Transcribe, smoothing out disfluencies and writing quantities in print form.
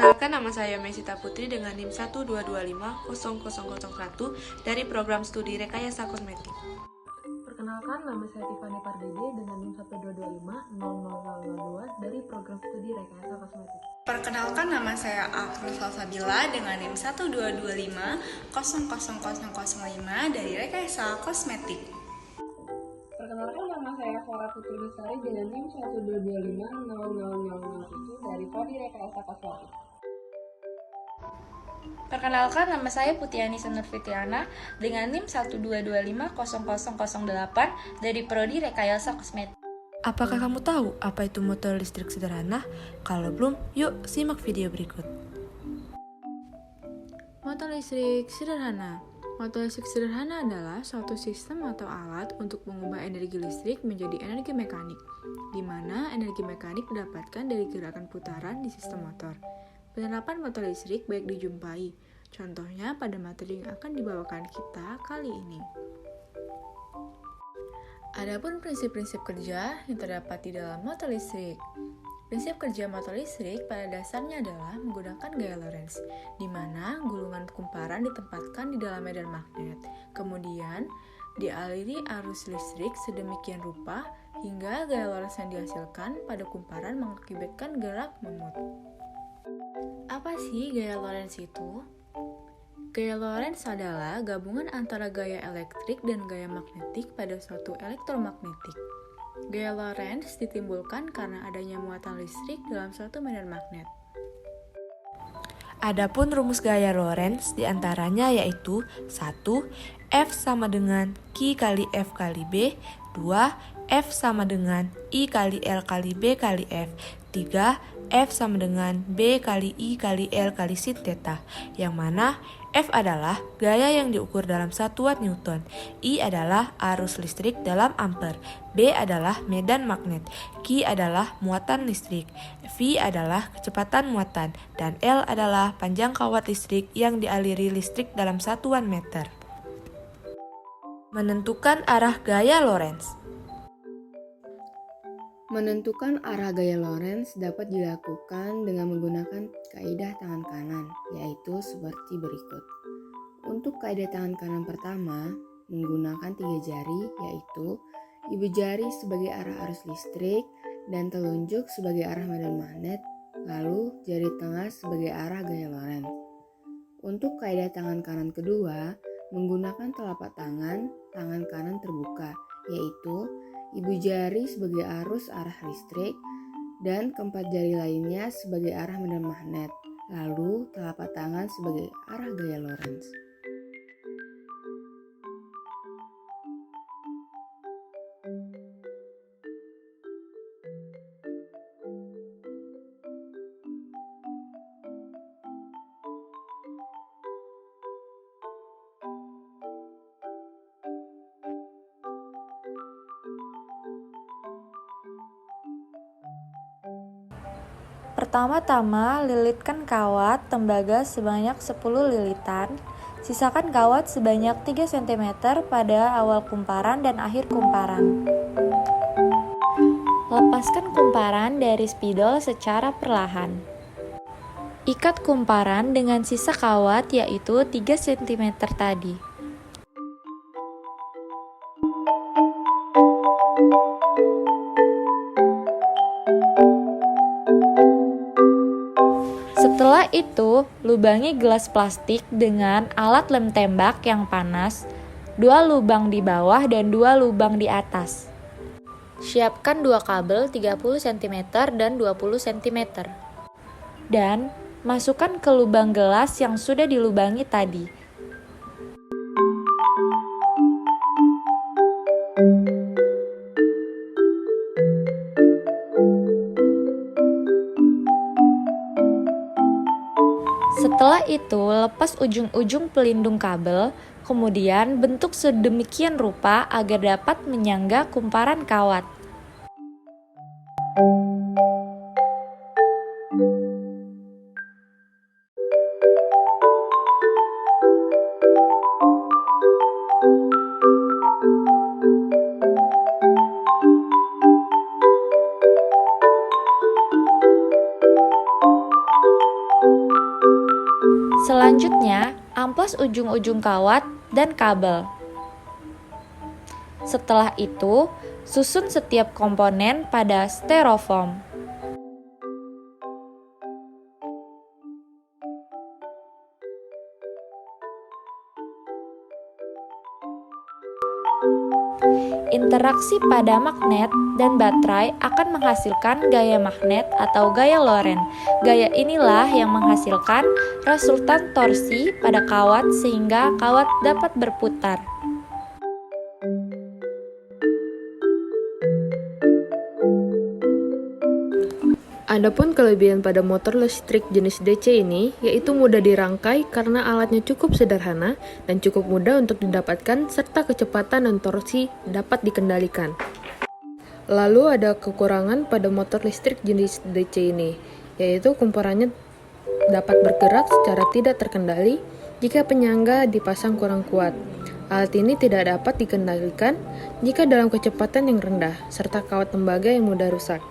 Perkenalkan, nama saya Mesita Putri dengan NIM 122500001 dari program studi Rekayasa Kosmetik. Perkenalkan, nama saya Tiffany Pardede dengan NIM 125000002 dari program studi Rekayasa Kosmetik. Perkenalkan, nama saya Afrul Salsabila dengan NIM 122500005 dari Rekayasa Kosmetik. Perkenalkan, nama saya Farah Putri Lestari dengan NIM 122500007 dari prodi Rekayasa Kosmetik. Perkenalkan, nama saya Putiani Senurfitiana dengan NIM 122500008 dari prodi Rekayasa Kosmetik. Apakah kamu tahu apa itu motor listrik sederhana? Kalau belum, yuk simak video berikut. Motor listrik sederhana. Motor listrik sederhana adalah suatu sistem atau alat untuk mengubah energi listrik menjadi energi mekanik, di mana energi mekanik didapatkan dari gerakan putaran di sistem motor. Penerapan motor listrik baik dijumpai, contohnya pada materi yang akan dibawakan kita kali ini. Adapun prinsip-prinsip kerja yang terdapat di dalam motor listrik. Prinsip kerja motor listrik pada dasarnya adalah menggunakan gaya Lorentz, di mana gulungan kumparan ditempatkan di dalam medan magnet, kemudian dialiri arus listrik sedemikian rupa hingga gaya Lorentz yang dihasilkan pada kumparan mengakibatkan gerak memut. Apa sih gaya Lorentz itu? Gaya Lorentz adalah gabungan antara gaya elektrik dan gaya magnetik pada suatu elektromagnetik. Gaya Lorentz ditimbulkan karena adanya muatan listrik dalam suatu medan magnet. Adapun rumus gaya Lorentz diantaranya yaitu 1. F sama dengan Q kali F kali B. 2. F sama dengan I kali L kali B kali F. 3. F sama dengan B kali I kali L kali sin theta, yang mana F adalah gaya yang diukur dalam satuan Newton, I adalah arus listrik dalam ampere, B adalah medan magnet, Q adalah muatan listrik, V adalah kecepatan muatan, dan L adalah panjang kawat listrik yang dialiri listrik dalam satuan meter. Menentukan arah gaya Lorentz. Menentukan arah gaya Lorentz dapat dilakukan dengan menggunakan kaidah tangan kanan, yaitu seperti berikut. Untuk kaidah tangan kanan pertama, menggunakan 3 jari, yaitu ibu jari sebagai arah arus listrik dan telunjuk sebagai arah medan magnet, lalu jari tengah sebagai arah gaya Lorentz. Untuk kaidah tangan kanan kedua, menggunakan telapak tangan kanan terbuka, yaitu ibu jari sebagai arus arah listrik dan keempat jari lainnya sebagai arah medan magnet, lalu telapak tangan sebagai arah gaya Lorentz. Pertama-tama, lilitkan kawat tembaga sebanyak 10 lilitan. Sisakan kawat sebanyak 3 cm pada awal kumparan dan akhir kumparan. Lepaskan kumparan dari spidol secara perlahan. Ikat kumparan dengan sisa kawat yaitu 3 cm tadi. Setelah itu, lubangi gelas plastik dengan alat lem tembak yang panas, 2 lubang di bawah dan 2 lubang di atas. Siapkan 2 kabel 30 cm dan 20 cm. Dan masukkan ke lubang gelas yang sudah dilubangi tadi. Setelah itu, lepas ujung-ujung pelindung kabel, kemudian bentuk sedemikian rupa agar dapat menyangga kumparan kawat. Selanjutnya, amplas ujung-ujung kawat dan kabel. Setelah itu, susun setiap komponen pada styrofoam. Interaksi pada magnet dan baterai akan menghasilkan gaya magnet atau gaya Lorentz. Gaya inilah yang menghasilkan resultan torsi pada kawat sehingga kawat dapat berputar. Adapun kelebihan pada motor listrik jenis DC ini, yaitu mudah dirangkai karena alatnya cukup sederhana dan cukup mudah untuk didapatkan serta kecepatan dan torsi dapat dikendalikan. Lalu ada kekurangan pada motor listrik jenis DC ini, yaitu kumparannya dapat bergerak secara tidak terkendali jika penyangga dipasang kurang kuat. Alat ini tidak dapat dikendalikan jika dalam kecepatan yang rendah, serta kawat tembaga yang mudah rusak.